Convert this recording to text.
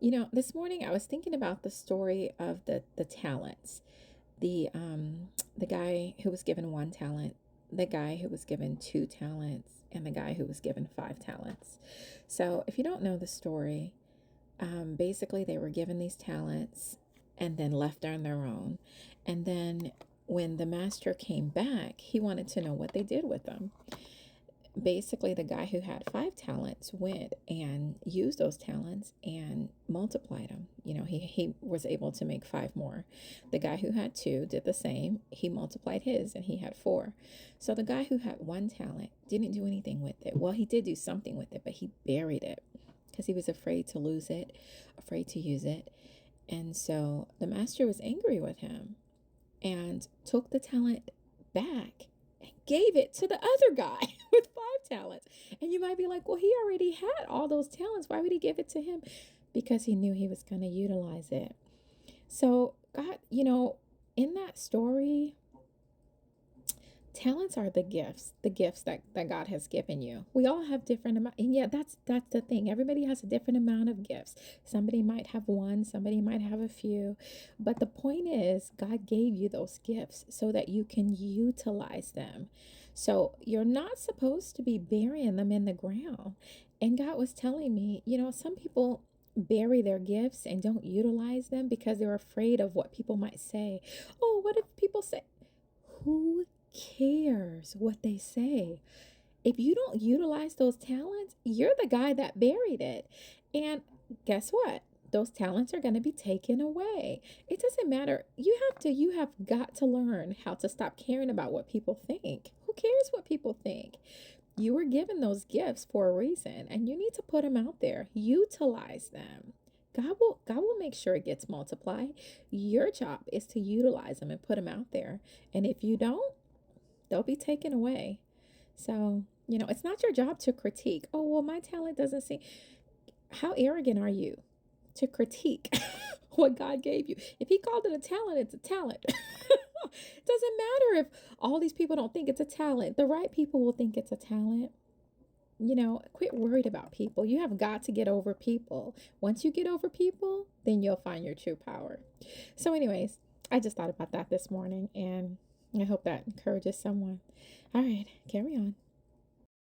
This morning I was thinking about the story of the talents. The guy who was given one talent, the guy who was given two talents, and the guy who was given five talents. So if you don't know the story, basically they were given these talents and then left on their own. And then when the master came back, he wanted to know what they did with them. Basically the guy who had five talents went and used those talents and multiplied them. He was able to make five more. The guy who had two did the same. He multiplied his and he had four. So the guy who had one talent didn't do anything with it. Well, he did do something with it, but he buried it because he was afraid to lose it, afraid to use it. And so the master was angry with him and took the talent back and gave it to the other guy with five talents. And you might be like, well, he already had all those talents. Why would he give it to him? Because he knew he was going to utilize it. So, God, in that story, talents are the gifts that God has given you. We all have different amount, and yeah, that's the thing. Everybody has a different amount of gifts. Somebody might have one, somebody might have a few, but the point is God gave you those gifts so that you can utilize them. So you're not supposed to be burying them in the ground. And God was telling me, some people bury their gifts and don't utilize them because they're afraid of what people might say. Oh, what if people say? Who cares what they say? If you don't utilize those talents, you're the guy that buried it. And guess what? Those talents are going to be taken away. It doesn't matter. You have got to learn how to stop caring about what people think. Who cares what people think? You were given those gifts for a reason and you need to put them out there. Utilize them. God will make sure it gets multiplied. Your job is to utilize them and put them out there. And if you don't, they'll be taken away. So, it's not your job to critique. Oh, well, my talent doesn't seem. How arrogant are you to critique what God gave you? If He called it a talent, it's a talent. It doesn't matter if all these people don't think it's a talent. The right people will think it's a talent. Quit worried about people. You have got to get over people. Once you get over people, then you'll find your true power. So, anyways, I just thought about that this morning and I hope that encourages someone. All right, carry on.